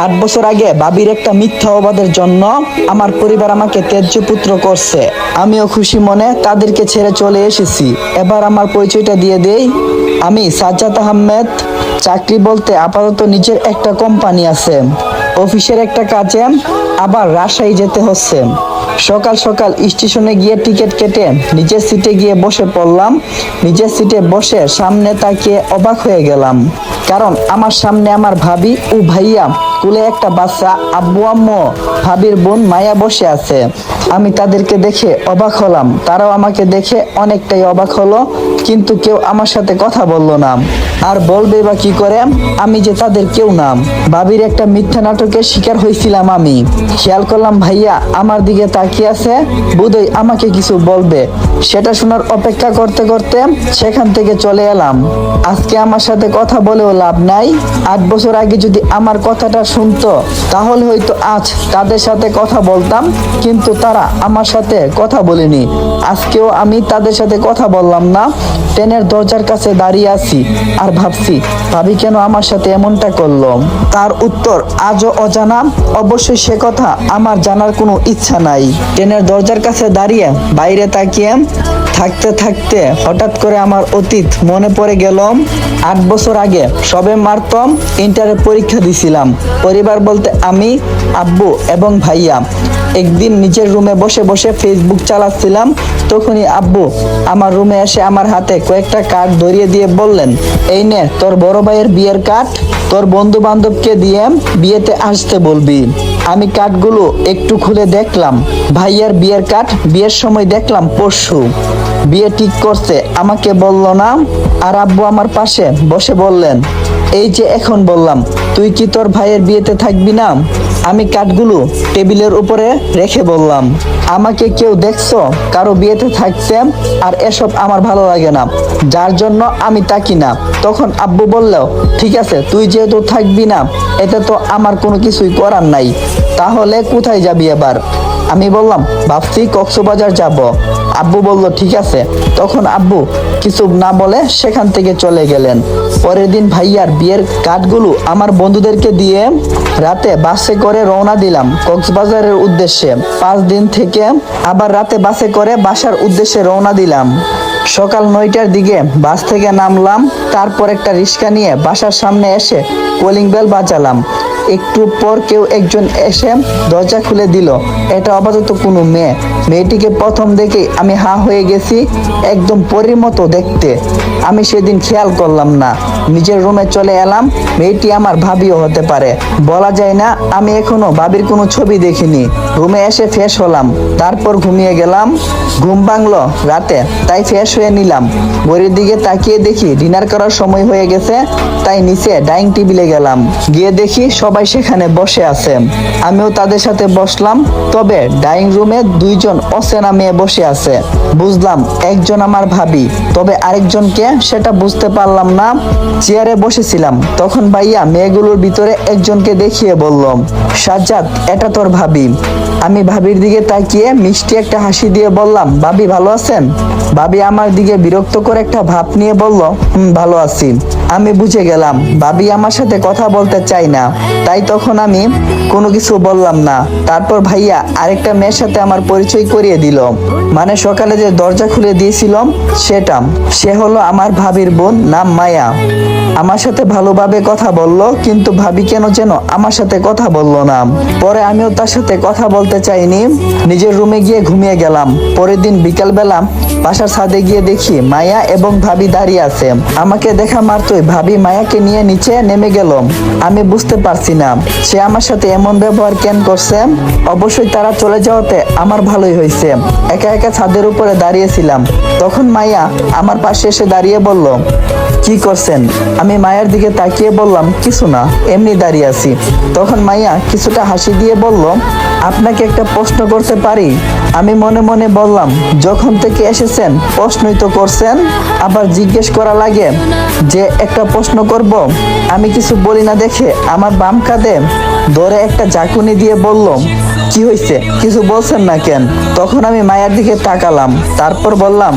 8 বছর আগে ভাবির একটা মিথ্যা অবাদের জন্য আমার পরিবার আমাকে ত্যায্য পুত্র করছে। আমিও খুশি মনে তাদেরকে ছেড়ে চলে এসেছি। এবার আমার পরিচয়টা দিয়ে দেই, আমি সাজ্জাদ আহমেদ। চাকরি বলতে আপাতত নিজের একটা কোম্পানি আছে, অফিসের একটা কাজে আবার রাজশাহী যেতে হচ্ছে। সকাল সকাল স্টেশনে গিয়ে টিকিট কেটে নিজের সিটে গিয়ে বসে পড়লাম। নিজের সিটে বসে সামনে তাকিয়ে অবাক হয়ে গেলাম, কারণ আমার সামনে আমার ভাবি ও ভাইয়া, কুলে একটা বাচ্চা, আব্বু আম্মু, ভাবির বোন মায়া বসে আছে। আমি তাদেরকে দেখে অবাক হলাম, তারাও আমাকে দেখে অনেকটাই অবাক হলো, কিন্তু কেউ আমার সাথে কথা বললো না। আর বলবে বা কি করে, আমি যে তাদের কেউ না। ভাবির একটা মিথ্যা নাটকের শিকার হয়েছিলাম আমি। খেয়াল করলাম ভাইয়া আমার দিকে তাকিয়ে আছে, বোধহয় আমাকে কিছু বলবে। সেটা শোনার অপেক্ষা করতে করতে সেখান থেকে চলে এলাম। আজকে আমার সাথে কথা বলেও লাভ নাই। 8 বছর আগে যদি আমার কথাটা শুনতো, তাহলে হয়তো আজ তাদের সাথে কথা বলতাম, কিন্তু তারা আমার সাথে কথা বলেনি। আজকেও আমি তাদের সাথে কথা বললাম না। ট্রেনের দরজার কাছে দাঁড়িয়ে আছি আর ভাবছি, ভাবি কেন আমার সাথে এমনটা করলো। তার উত্তর আজও অজানা। অবশ্যই সে কথা আমার জানার কোনো ইচ্ছা নাই। ট্রেনের দরজার কাছে দাঁড়িয়ে বাইরে তাকিয়ে থাকতে থাকতে হঠাৎ করে আমার অতীত মনে পড়ে গেল। 8 বছর আগে সবে মাত্র ইন্টারে পরীক্ষা দিছিলাম। পরিবার বলতে আমি, আব্বু এবং ভাইয়া। একদিন নিজের রুমে বসে বসে ফেসবুক চালাচ্ছিলাম, তখনই আব্বু আমার রুমে এসে আমার হাতে কয়েকটা কার্ড ধরিয়ে দিয়ে বললেন, এই নে তোর বড় ভাইয়ের বিয়ের কার্ড, তোর বন্ধু বান্ধবকে দিয়ে বিয়েতে আসতে বলবি। আমি কার্ডগুলো একটু খুলে দেখলাম, ভাইয়ার বিয়ের কার্ড। বিয়ের সময় দেখলাম পরশু বিয়ে ঠিক করছে, আমাকে বলল না। আর আব্বু আমার পাশে বসে বললেন, এই যে এখন বললাম, তুই কি তোর ভাইয়ের বিয়েতে থাকবি না? আমি কার্ডগুলো টেবিলের উপরে রেখে বললাম, আমাকে কেউ দেখছো কারো বিয়েতে থাকতে? আর এসব আমার ভালো লাগে না, যার জন্য আমি তাকি না। তখন আব্বু বলল, ঠিক আছে, তুই যেহেতু থাকবি না, এতে তো আমার কোনো কিছুই করার নাই। তাহলে কোথায় যাবি এবার? আমি বললাম, ভাবছি কক্সবাজার যাব। আব্বু বলল, ঠিক আছে। তখন আব্বু কিছু না বলে সেখান থেকে চলে গেলেন। পরের দিন ভাইয়ার বিয়ের কার্ডগুলো আমার বন্ধুদেরকে দিয়ে রাতে বাসে করে রওনা দিলাম কক্সবাজারের উদ্দেশ্যে। 5 দিন থেকে আবার রাতে বাসে করে বাসার উদ্দেশ্যে রওনা দিলাম। সকাল 9টার দিকে বাস থেকে নামলাম, তারপর একটা রিক্সা নিয়ে বাসার সামনে এসে কলিং বেল বাজালাম। একটু পর কেউ একজন এসে দরজা খুলে দিল। এটা আপাতত কোনো মেয়ে। মেয়েটিকে প্রথম দেখে আমি হা হয়ে গেছি, একদম পরীর মতো দেখতে। আমি সেদিন খেয়াল করলাম না, নিজের রুমে চলে এলাম। মেয়েটি আমার ভাবিও হতে পারে, বলা যায় না। আমি এখনো ভাবির কোনো ছবি দেখিনি। রুমে এসে ফ্রেশ হলাম, তারপর ঘুমিয়ে গেলাম। ঘুম ভাঙলো রাতে, তাই ফ্রেশ হয়ে নিলাম। ঘড়ির দিকে তাকিয়ে দেখি ডিনার করার সময় হয়ে গেছে, তাই নিচে ডাইনিং টেবিলে গেলাম। গিয়ে দেখি সবাই সেখানে বসে আছে, আমিও তাদের সাথে বসলাম। তবে ডাইনিং রুমে 2জন অচেনা মেয়ে বসে আছে। বুঝলাম একজন আমার ভাবি, তবে আরেকজনকে সেটা বুঝতে পারলাম না। চেয়ারে বসেছিলাম, তখন ভাইয়া মেয়েগুলোর ভিতরে একজনকে দেখিয়ে বলল, সাজ্জাদ, এটা তোর ভাবি। আমি ভাবির দিকে তাকিয়ে মিষ্টি একটা হাসি দিয়ে বললাম, ভাবি ভালো আছেন? ভাবি আমার দিকে বিরক্ত করে একটা ভাব নিয়ে বলল, ভালো আছি। আমি বুঝে গেলাম ভাবি আমার সাথে কথা বলতে চাই না, তাই তখন আমি কোনো কিছু বললাম না। তারপর ভাইয়া আরেকটা মেয়ের সাথে আমার পরিচয় করিয়ে দিল, মানে সকালে যে দরজা খুলে দিয়েছিলাম সেটা। সে হলো আমার ভাবির বোন, নাম মায়া। আমার সাথে ভালোভাবে কথা বলল, কিন্তু ভাবি কেন যেন আমার সাথে কথা বলল না। পরে আমিও তার সাথে কথা বলতে চাইনি, নিজের রুমে গিয়ে ঘুমিয়ে গেলাম। পরের দিন বিকালবেলা বাসার ছাদে গিয়ে দেখি মায়া এবং ভাবি দাঁড়িয়ে আছে। আমাকে দেখা মাত্রই ভাবি মায়াকে নিয়ে নিচে নেমে গেল। আমি বুঝতে পারছি না সে আমার সাথে এমন ব্যবহার কেন করছে। অবশ্যই তারা চলে যাওয়াতে আমার ভালোই হয়েছে। একা একা ছাদের উপরে দাঁড়িয়েছিলাম, তখন মায়া আমার পাশে এসে দাঁড়িয়ে বলল, কি করছেন? আমি মায়ের দিকে তাকিয়ে বললাম, কিছু না, এমনি দাঁড়িয়ে আছি। তখন মাইয়া কিছুটা হাসি দিয়ে বলল, আপনাকে একটা প্রশ্ন করতে পারি? আমি মনে মনে বললাম, যখন থেকে এসেছেন প্রশ্নই তো করছেন, আবার জিজ্ঞেস করা লাগে যে একটা প্রশ্ন করব? আমি কিছু বলি না দেখে আমার বাম কাঁধে ধরে একটা ঝাঁকুনি দিয়ে বলল, কি হয়েছে, কিছু বলছেন না কেন? তখন আমি মায়ের দিকে তাকালাম, তারপর বললাম,